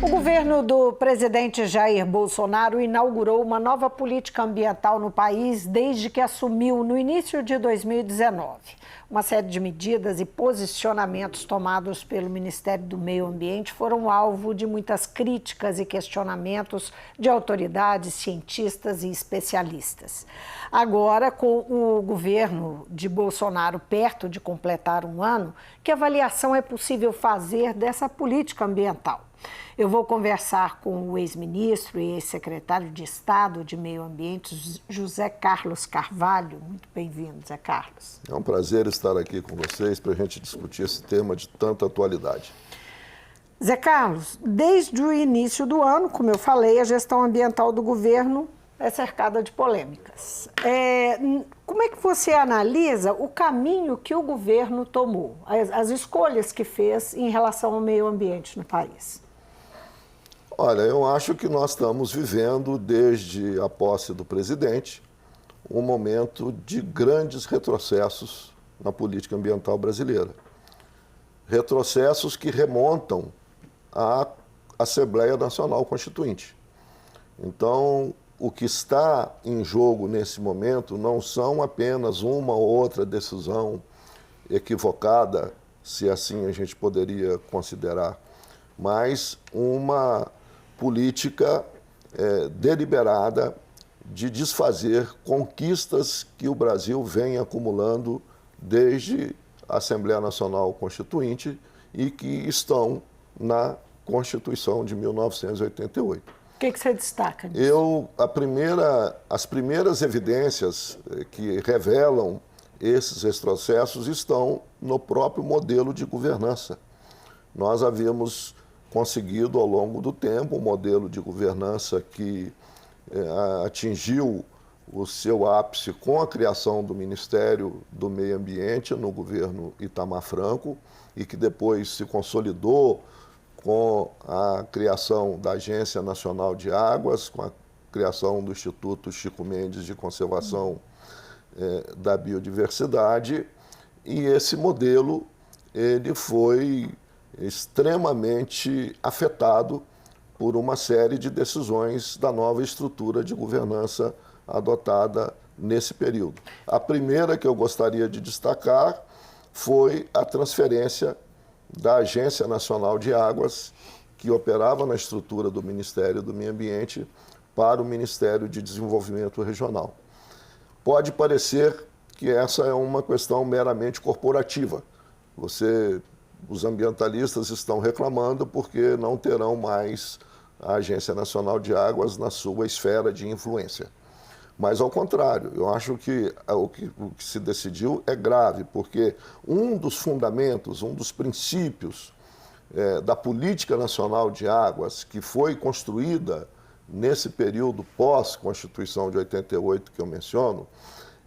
O governo do presidente Jair Bolsonaro inaugurou uma nova política ambiental no país desde que assumiu no início de 2019. Uma série de medidas e posicionamentos tomados pelo Ministério do Meio Ambiente foram alvo de muitas críticas e questionamentos de autoridades, cientistas e especialistas. Agora, com o governo de Bolsonaro perto de completar um ano, que avaliação é possível fazer dessa política ambiental? Eu vou conversar com o ex-ministro e ex-secretário de Estado de Meio Ambiente, José Carlos Carvalho. Muito bem-vindo, Zé Carlos. É um prazer estar aqui com vocês para a gente discutir esse tema de tanta atualidade. Zé Carlos, desde o início do ano, como eu falei, a gestão ambiental do governo é cercada de polêmicas. Como é que você analisa o caminho que o governo tomou, as escolhas que fez em relação ao meio ambiente no país? Olha, eu acho que nós estamos vivendo, desde a posse do presidente, um momento de grandes retrocessos na política ambiental brasileira. Retrocessos que remontam à Assembleia Nacional Constituinte. Então, o que está em jogo nesse momento não são apenas uma ou outra decisão equivocada, se assim a gente poderia considerar, mas uma política deliberada de desfazer conquistas que o Brasil vem acumulando desde a Assembleia Nacional Constituinte e que estão na Constituição de 1988. O que você destaca nisso? As primeiras evidências que revelam esses retrocessos estão no próprio modelo de governança. Nós havíamos conseguido, ao longo do tempo, um modelo de governança que atingiu o seu ápice com a criação do Ministério do Meio Ambiente no governo Itamar Franco e que depois se consolidou com a criação da Agência Nacional de Águas, com a criação do Instituto Chico Mendes de Conservação da Biodiversidade. E esse modelo ele foi extremamente afetado por uma série de decisões da nova estrutura de governança adotada nesse período. A primeira que eu gostaria de destacar foi a transferência da Agência Nacional de Águas, que operava na estrutura do Ministério do Meio Ambiente, para o Ministério de Desenvolvimento Regional. Pode parecer que essa é uma questão meramente corporativa. Os ambientalistas estão reclamando porque não terão mais a Agência Nacional de Águas na sua esfera de influência. Mas, ao contrário, eu acho que o que se decidiu é grave, porque um dos fundamentos, um dos princípios da Política Nacional de Águas, que foi construída nesse período pós-Constituição de 88 que eu menciono,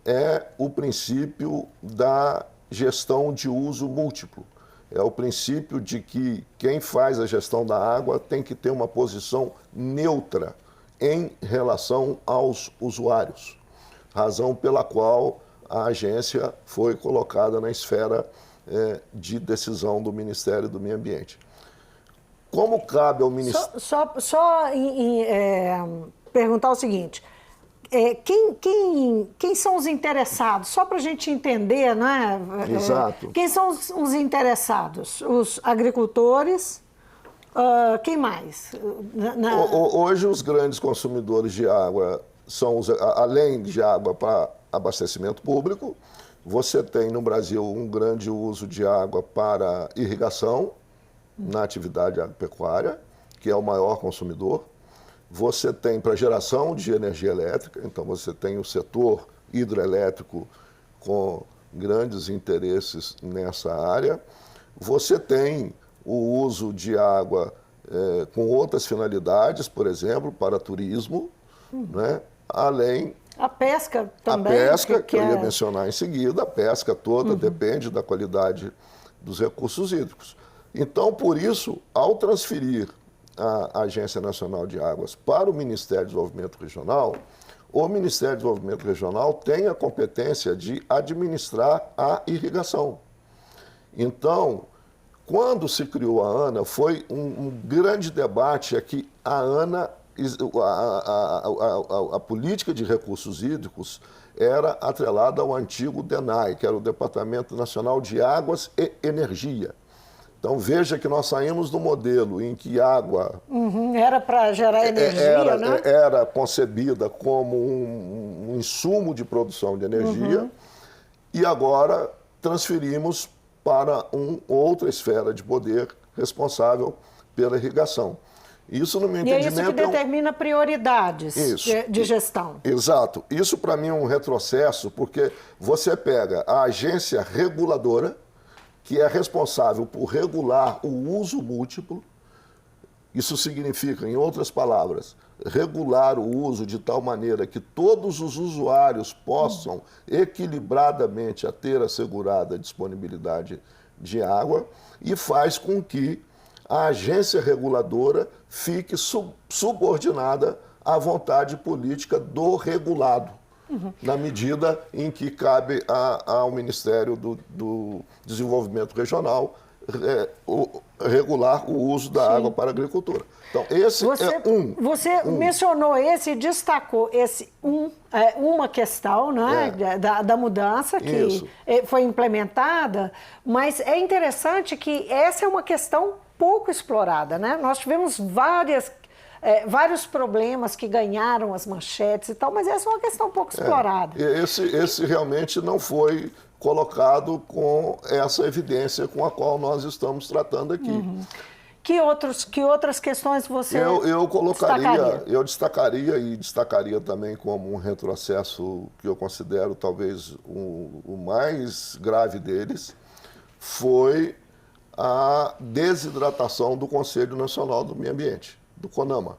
é o princípio da gestão de uso múltiplo. É o princípio de que quem faz a gestão da água tem que ter uma posição neutra em relação aos usuários, razão pela qual a agência foi colocada na esfera de decisão do Ministério do Meio Ambiente. Como cabe ao Ministério... Perguntar o seguinte, quem são os interessados? Só para a gente entender, não é? Exato. Quem são os interessados? Os agricultores? Quem mais? Hoje, os grandes consumidores de água são, além de água para abastecimento público, você tem no Brasil um grande uso de água para irrigação na atividade agropecuária, que é o maior consumidor. Você tem para geração de energia elétrica, então você tem o setor hidroelétrico com grandes interesses nessa área. Você tem o uso de água com outras finalidades, por exemplo, para turismo, né? Além... A pesca também. A pesca, que eu ia mencionar em seguida, a pesca toda depende da qualidade dos recursos hídricos. Então, por isso, ao transferir a Agência Nacional de Águas para o Ministério do Desenvolvimento Regional, o Ministério do Desenvolvimento Regional tem a competência de administrar a irrigação. Então, Quando se criou a ANA, foi um grande debate aqui. A ANA, a política de recursos hídricos, era atrelada ao antigo DENAI, que era o Departamento Nacional de Águas e Energia. Então, veja que nós saímos do modelo em que água... Era para gerar energia, né? Era concebida como um insumo de produção de energia, e agora transferimos para outra esfera de poder responsável pela irrigação. Isso, no meu entendimento... E é isso que determina prioridades de gestão. Exato. Isso, para mim, é um retrocesso, porque você pega a agência reguladora, que é responsável por regular o uso múltiplo. Isso significa, em outras palavras, regular o uso de tal maneira que todos os usuários possam equilibradamente ter assegurada a disponibilidade de água, e faz com que a agência reguladora fique subordinada à vontade política do regulado, na medida em que cabe ao Ministério do Desenvolvimento Regional regular o uso da água para a agricultura. Então, esse Você mencionou esse e destacou uma questão, né, da mudança que foi implementada, mas é interessante que essa é uma questão pouco explorada, né? Nós tivemos vários problemas que ganharam as manchetes e tal, mas essa é uma questão pouco explorada. Esse realmente não foi colocado com essa evidência com a qual nós estamos tratando aqui. Que outras questões você destacaria também como um retrocesso que eu considero talvez o mais grave deles, foi a desidratação do Conselho Nacional do Meio Ambiente, do CONAMA.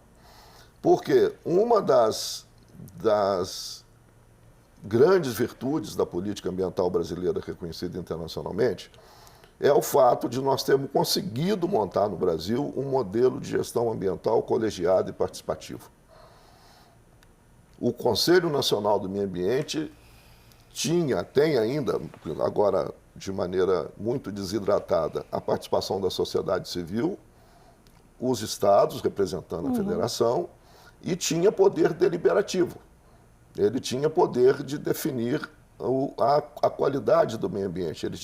Porque uma das grandes virtudes da política ambiental brasileira reconhecida internacionalmente é o fato de nós termos conseguido montar no Brasil um modelo de gestão ambiental colegiado e participativo. O Conselho Nacional do Meio Ambiente tem ainda, agora de maneira muito desidratada, a participação da sociedade civil, os estados representando a federação, e tinha poder deliberativo. Ele tinha poder de definir a qualidade do meio ambiente, ele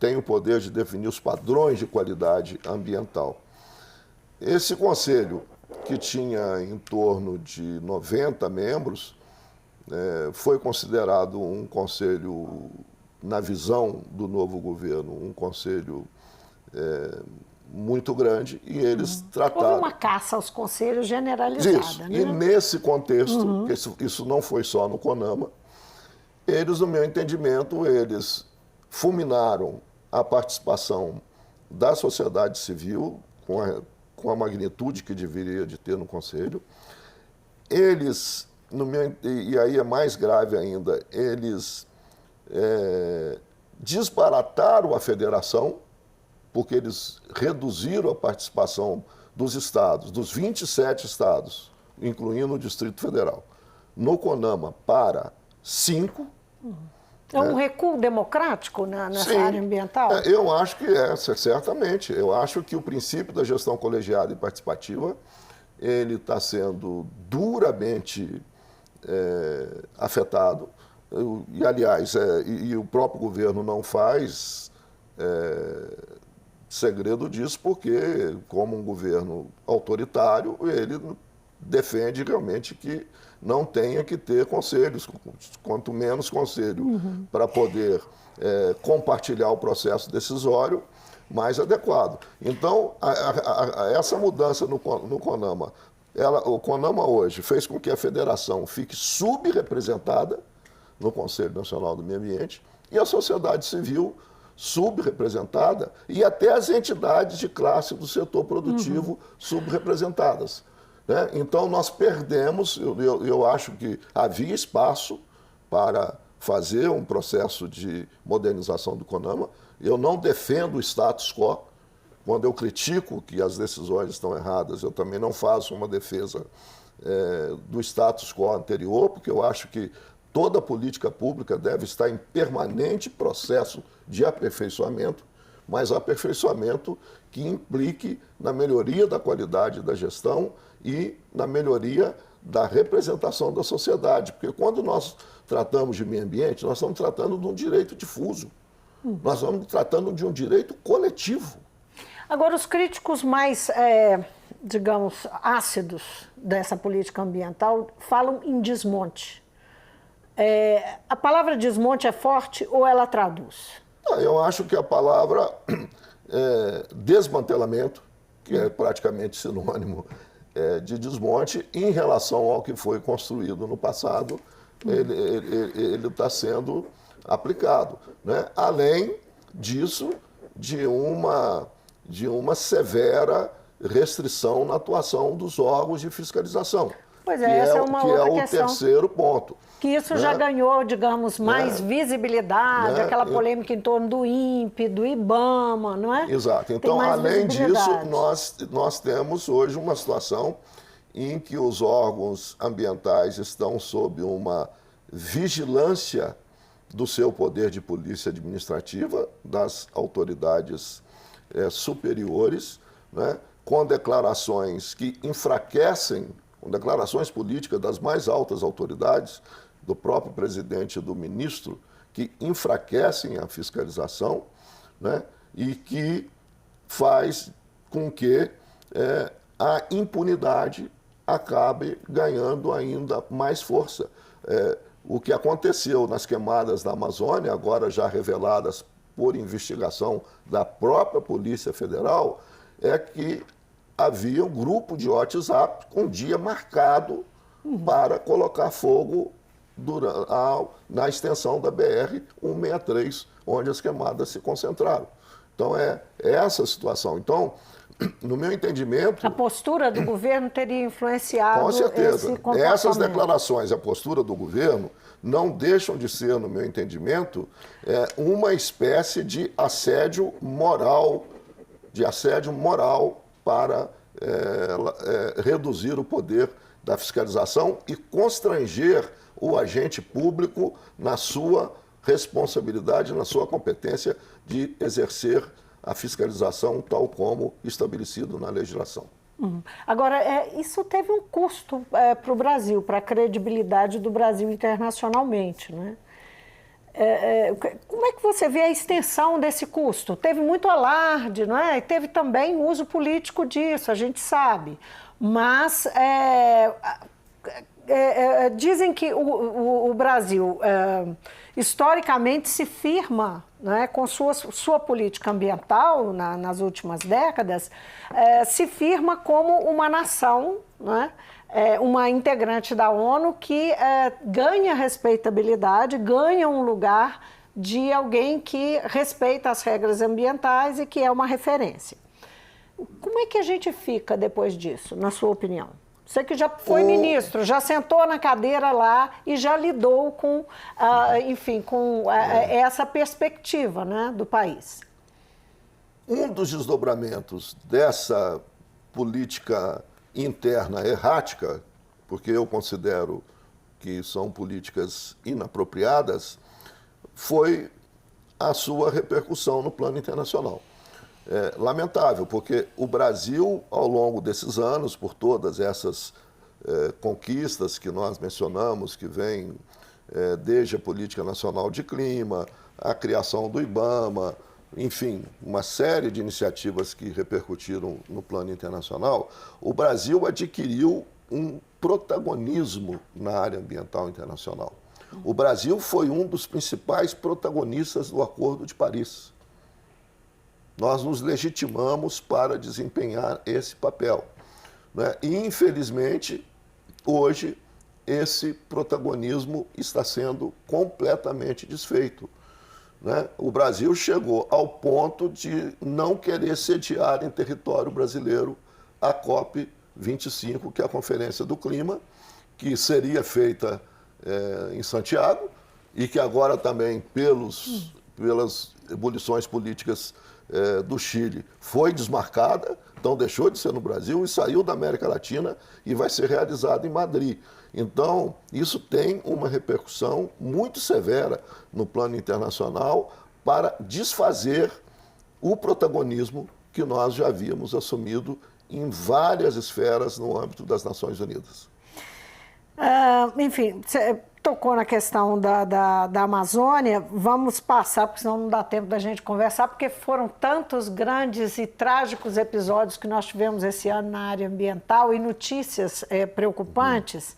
tem o poder de definir os padrões de qualidade ambiental. Esse conselho, que tinha em torno de 90 membros, foi considerado um conselho, na visão do novo governo, um conselho muito grande, e eles trataram... Houve uma caça aos conselhos generalizada, isso, né? E nesse contexto, isso não foi só no CONAMA, eles, no meu entendimento, eles fulminaram a participação da sociedade civil com a magnitude que deveria de ter no Conselho. Eles, e aí é mais grave ainda, eles desbarataram a federação, porque eles reduziram a participação dos estados, dos 27 estados, incluindo o Distrito Federal, no CONAMA para 5. É um recuo democrático nessa Sim, área ambiental? Eu acho que certamente. Eu acho que o princípio da gestão colegiada e participativa ele está sendo duramente afetado. E, aliás, o próprio governo não faz segredo disso, porque, como um governo autoritário, ele defende realmente que não tenha que ter conselhos, quanto menos conselho, para poder compartilhar o processo decisório mais adequado. Então, essa mudança no CONAMA, o CONAMA hoje fez com que a federação fique subrepresentada no Conselho Nacional do Meio Ambiente e a sociedade civil subrepresentada e até as entidades de classe do setor produtivo subrepresentadas. Né? Então, nós perdemos, eu acho que havia espaço para fazer um processo de modernização do CONAMA. Eu não defendo o status quo. Quando eu critico que as decisões estão erradas, eu também não faço uma defesa do status quo anterior, porque eu acho que toda política pública deve estar em permanente processo de aperfeiçoamento, mas aperfeiçoamento que implique na melhoria da qualidade da gestão e na melhoria da representação da sociedade. Porque quando nós tratamos de meio ambiente, nós estamos tratando de um direito difuso. Nós estamos tratando de um direito coletivo. Agora, os críticos mais, digamos, ácidos dessa política ambiental falam em desmonte. A palavra desmonte é forte ou ela traduz? Eu acho que a palavra desmantelamento, que é praticamente sinônimo de desmonte, em relação ao que foi construído no passado, ele está sendo aplicado, né? Além disso, de uma severa restrição na atuação dos órgãos de fiscalização. Pois é, essa é uma outra o questão. Terceiro ponto. Que isso já ganhou, digamos, mais visibilidade, aquela polêmica em torno do INPE, do IBAMA, não é? Exato. Então, além disso, nós temos hoje uma situação em que os órgãos ambientais estão sob uma vigilância do seu poder de polícia administrativa, das autoridades superiores, né, com declarações que enfraquecem, com declarações políticas das mais altas autoridades, do próprio presidente e do ministro, que enfraquecem a fiscalização, né, e que faz com que a impunidade acabe ganhando ainda mais força. O que aconteceu nas queimadas da Amazônia, agora já reveladas por investigação da própria Polícia Federal, é que havia um grupo de WhatsApp com um dia marcado para colocar fogo na extensão da BR-163, onde as queimadas se concentraram. Então, é essa a situação. Então, no meu entendimento... A postura do governo teria influenciado com certeza. Esse comportamento. Essas declarações, a postura do governo, não deixam de ser, no meu entendimento, uma espécie de assédio moral para reduzir o poder da fiscalização e constranger o agente público na sua responsabilidade, na sua competência de exercer a fiscalização tal como estabelecido na legislação. Agora, isso teve um custo para o Brasil, para a credibilidade do Brasil internacionalmente, né? Como é que você vê a extensão desse custo? Teve muito alarde, não é? E teve também uso político disso, a gente sabe. Mas dizem que o Brasil historicamente se firma, né, com sua política ambiental nas últimas décadas, se firma como uma nação, né, uma integrante da ONU que ganha respeitabilidade, ganha um lugar de alguém que respeita as regras ambientais e que é uma referência. Como é que a gente fica depois disso, na sua opinião? Você que já foi ministro, já sentou na cadeira lá e já lidou com, essa perspectiva, né, do país. Um dos desdobramentos dessa política interna errática, porque eu considero que são políticas inapropriadas, foi a sua repercussão no plano internacional. Lamentável, porque o Brasil, ao longo desses anos, por todas essas conquistas que nós mencionamos, que vêm desde a Política Nacional de Clima, a criação do IBAMA, enfim, uma série de iniciativas que repercutiram no plano internacional, o Brasil adquiriu um protagonismo na área ambiental internacional. O Brasil foi um dos principais protagonistas do Acordo de Paris. Nós nos legitimamos para desempenhar esse papel, né? E, infelizmente, hoje, esse protagonismo está sendo completamente desfeito, né? O Brasil chegou ao ponto de não querer sediar em território brasileiro a COP25, que é a Conferência do Clima, que seria feita em Santiago e que agora também, pelas ebulições políticas do Chile, foi desmarcada, então deixou de ser no Brasil e saiu da América Latina e vai ser realizada em Madrid. Então, isso tem uma repercussão muito severa no plano internacional para desfazer o protagonismo que nós já havíamos assumido em várias esferas no âmbito das Nações Unidas. Enfim, você tocou na questão da Amazônia, vamos passar, porque senão não dá tempo da gente conversar, porque foram tantos grandes e trágicos episódios que nós tivemos esse ano na área ambiental e notícias preocupantes.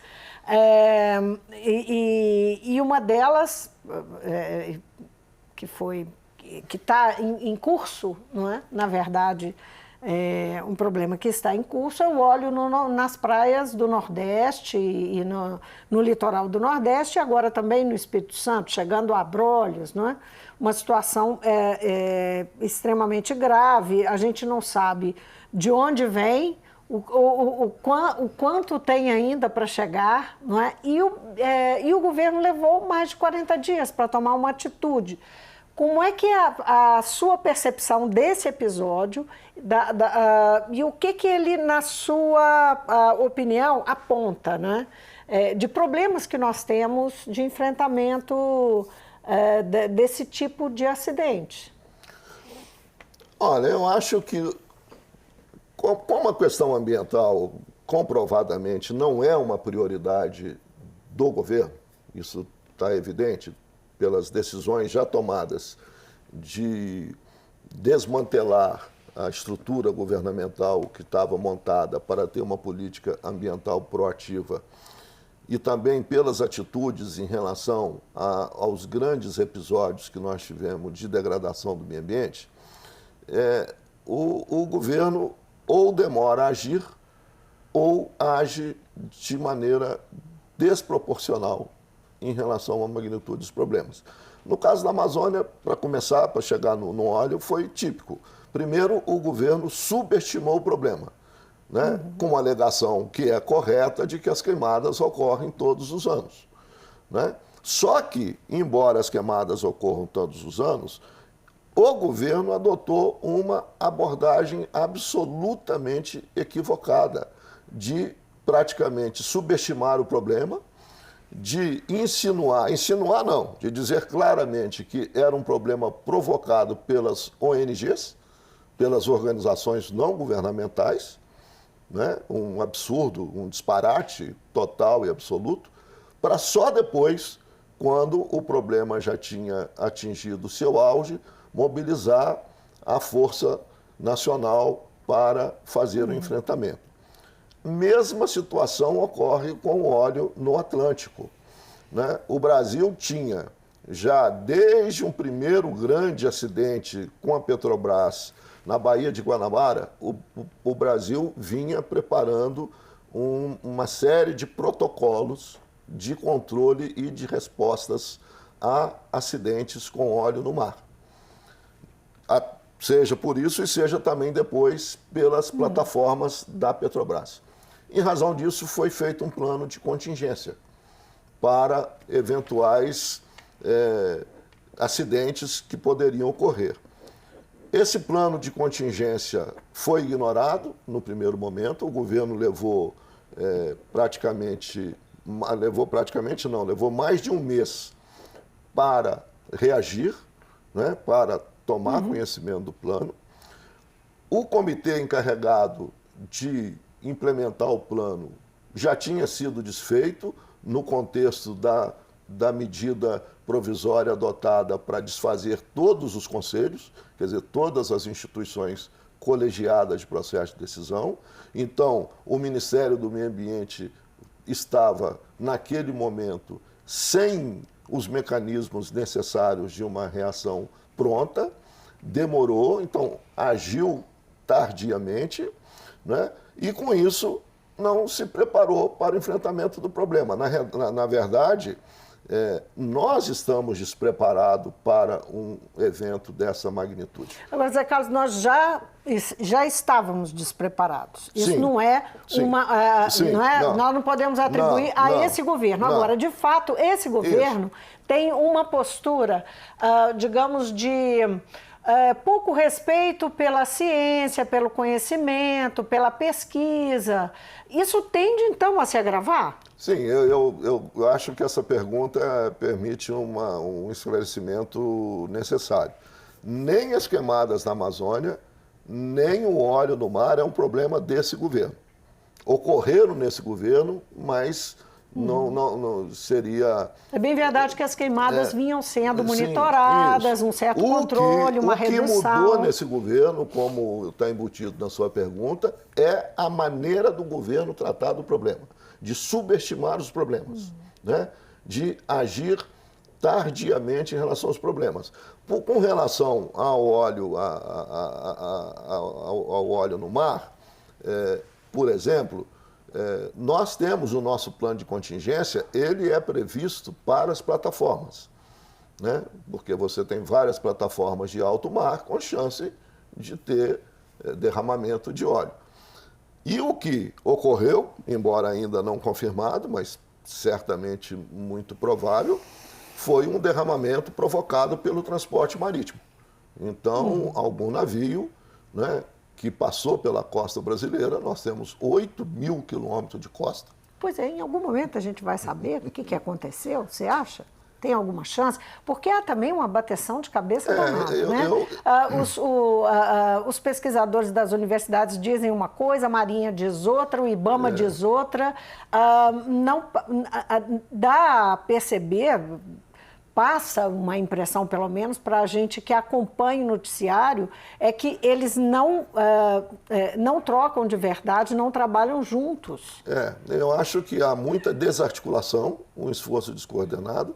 E uma delas, que está em curso, não é? Na verdade, um problema que está em curso é o óleo nas praias do Nordeste e no litoral do Nordeste, e agora também no Espírito Santo, chegando a Abrolhos, não é? Uma situação extremamente grave. A gente não sabe de onde vem, o quanto tem ainda para chegar, não é? E o governo levou mais de 40 dias para tomar uma atitude. Como é que é a sua percepção desse episódio e o que ele, na sua opinião, aponta, né? De problemas que nós temos de enfrentamento desse tipo de acidente? Olha, eu acho que, como a questão ambiental comprovadamente não é uma prioridade do governo, isso está evidente, pelas decisões já tomadas de desmantelar a estrutura governamental que estava montada para ter uma política ambiental proativa e também pelas atitudes em relação aos grandes episódios que nós tivemos de degradação do meio ambiente, o governo ou demora a agir ou age de maneira desproporcional em relação à magnitude dos problemas. No caso da Amazônia, para começar, para chegar no óleo, foi típico. Primeiro, o governo subestimou o problema, né? Com uma alegação que é correta de que as queimadas ocorrem todos os anos, né? Só que, embora as queimadas ocorram todos os anos, o governo adotou uma abordagem absolutamente equivocada de praticamente subestimar o problema, de insinuar não, de dizer claramente que era um problema provocado pelas ONGs, pelas organizações não governamentais, né? Um absurdo, um disparate total e absoluto, para só depois, quando o problema já tinha atingido seu auge, mobilizar a Força Nacional para fazer o enfrentamento. Mesma situação ocorre com o óleo no Atlântico, né? O Brasil tinha, já desde um primeiro grande acidente com a Petrobras na Baía de Guanabara, o Brasil vinha preparando uma série de protocolos de controle e de respostas a acidentes com óleo no mar. Seja por isso e seja também depois pelas plataformas da Petrobras. Em razão disso, foi feito um plano de contingência para eventuais acidentes que poderiam ocorrer. Esse plano de contingência foi ignorado no primeiro momento. O governo levou mais de um mês para reagir, né, para tomar conhecimento do plano. O comitê encarregado de implementar o plano já tinha sido desfeito no contexto da medida provisória adotada para desfazer todos os conselhos, quer dizer, todas as instituições colegiadas de processo de decisão. Então, o Ministério do Meio Ambiente estava, naquele momento, sem os mecanismos necessários de uma reação pronta, demorou, então agiu tardiamente, né? E com isso não se preparou para o enfrentamento do problema. Na verdade, nós estamos despreparados para um evento dessa magnitude. Agora, Zé Carlos, nós já estávamos despreparados. Isso Sim, não é sim, uma... sim, nós não podemos atribuir a esse governo. Não. Agora, de fato, esse governo tem uma postura, digamos, de... pouco respeito pela ciência, pelo conhecimento, pela pesquisa. Isso tende, então, a se agravar? Sim, eu acho que essa pergunta permite um esclarecimento necessário. nem as queimadas na Amazônia, nem o óleo no mar é um problema desse governo. Ocorreram nesse governo, mas não seria... É bem verdade que as queimadas vinham sendo monitoradas, um certo controle, uma redução. O que mudou nesse governo, como está embutido na sua pergunta, é a maneira do governo tratar do problema, de subestimar os problemas, né? De agir tardiamente em relação aos problemas. Com relação ao óleo, ao óleo no mar, por exemplo, nós temos o nosso plano de contingência, ele é previsto para as plataformas, né? Porque você tem várias plataformas de alto mar com chance de ter derramamento de óleo. E o que ocorreu, embora ainda não confirmado, mas certamente muito provável, foi um derramamento provocado pelo transporte marítimo. Então, algum navio, né, que passou pela costa brasileira, nós temos 8.000 quilômetros de costa. Pois é, em algum momento a gente vai saber o que aconteceu, você acha? Tem alguma chance? Porque há também uma bateção de cabeça danada, né? Os pesquisadores das universidades dizem uma coisa, a Marinha diz outra, o IBAMA diz outra. Dá a perceber, passa uma impressão, pelo menos, para a gente que acompanha o noticiário, é que eles não trocam de verdade, não trabalham juntos. Eu acho que há muita desarticulação, um esforço descoordenado,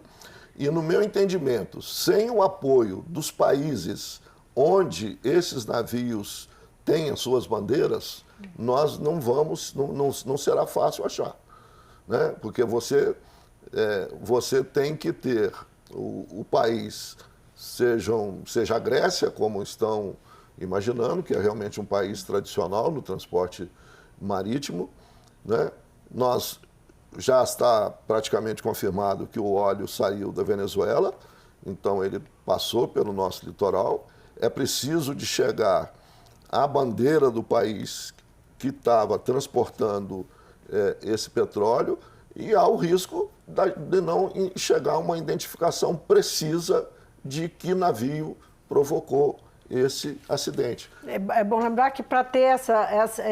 e, no meu entendimento, sem o apoio dos países onde esses navios têm as suas bandeiras, nós não será fácil achar, né? Porque você tem que ter o país, seja a Grécia, como estão imaginando, que é realmente um país tradicional no transporte marítimo, né? Já está praticamente confirmado que o óleo saiu da Venezuela, então ele passou pelo nosso litoral. É preciso de chegar à bandeira do país que estava transportando esse petróleo, e há o risco de não chegar a uma identificação precisa de que navio provocou esse acidente. É bom lembrar que para ter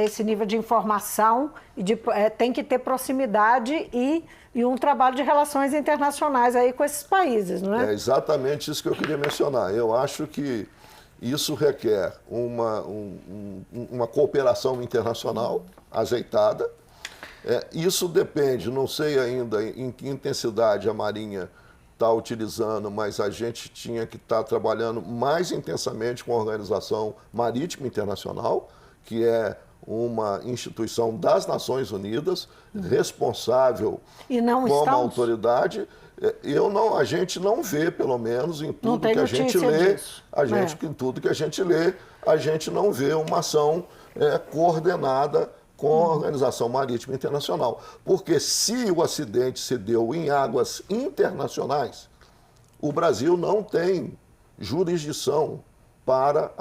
esse nível de informação, tem que ter proximidade e um trabalho de relações internacionais aí com esses países, não é? É exatamente isso que eu queria mencionar. Eu acho que isso requer uma cooperação internacional ajeitada. Isso depende, não sei ainda em que intensidade a Marinha está utilizando, mas a gente tinha que estar trabalhando mais intensamente com a Organização Marítima Internacional, que é uma instituição das Nações Unidas, responsável como autoridade. A gente não vê, pelo menos em tudo que a gente lê, em tudo que a gente lê, a gente não vê uma ação coordenada com a Organização Marítima Internacional. Porque se o acidente se deu em águas internacionais, o Brasil não tem jurisdição para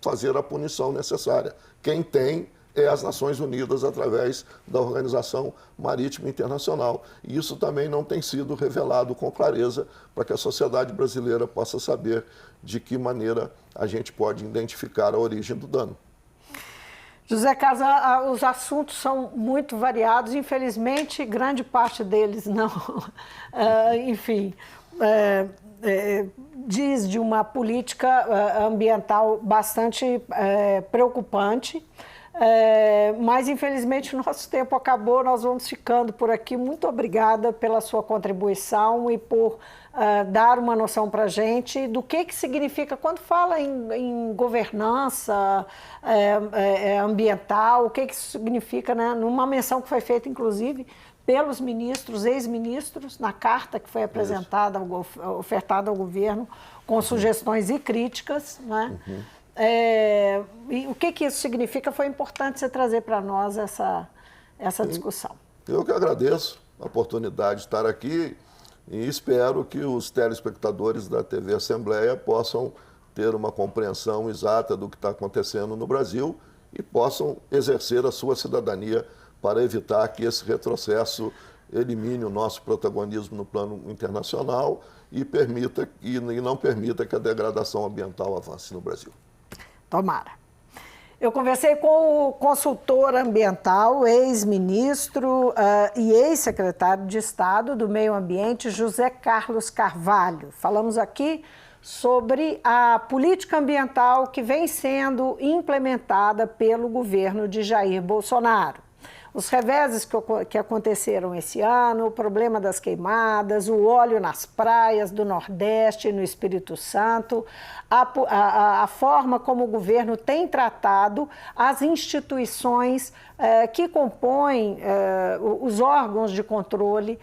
fazer a punição necessária. Quem tem é as Nações Unidas através da Organização Marítima Internacional. E isso também não tem sido revelado com clareza para que a sociedade brasileira possa saber de que maneira a gente pode identificar a origem do dano. José Carlos, os assuntos são muito variados, infelizmente, grande parte deles não. Enfim, diz de uma política ambiental bastante preocupante, mas, infelizmente, o nosso tempo acabou, nós vamos ficando por aqui. Muito obrigada pela sua contribuição e por dar uma noção para a gente do que significa, quando fala em governança ambiental, o que isso significa, né? Numa menção que foi feita, inclusive, pelos ministros, ex-ministros, na carta que foi apresentada, ofertada ao governo, com sugestões e críticas, né? E o que isso significa, foi importante você trazer para nós essa discussão. Eu que agradeço a oportunidade de estar aqui e espero que os telespectadores da TV Assembleia possam ter uma compreensão exata do que está acontecendo no Brasil e possam exercer a sua cidadania para evitar que esse retrocesso elimine o nosso protagonismo no plano internacional e não permita que a degradação ambiental avance no Brasil. Tomara. Eu conversei com o consultor ambiental, ex-ministro e ex-secretário de Estado do Meio Ambiente, José Carlos Carvalho. Falamos aqui sobre a política ambiental que vem sendo implementada pelo governo de Jair Bolsonaro. Os reveses que aconteceram esse ano, o problema das queimadas, o óleo nas praias do Nordeste e no Espírito Santo, a forma como o governo tem tratado as instituições que compõem os órgãos de controle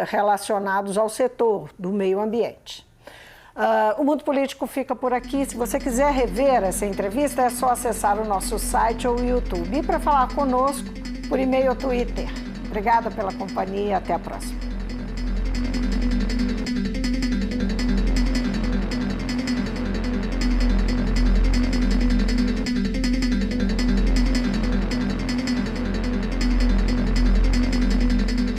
relacionados ao setor do meio ambiente. O Mundo Político fica por aqui. Se você quiser rever essa entrevista, é só acessar o nosso site ou o YouTube. E para falar conosco, por e-mail ou Twitter. Obrigada pela companhia e até a próxima.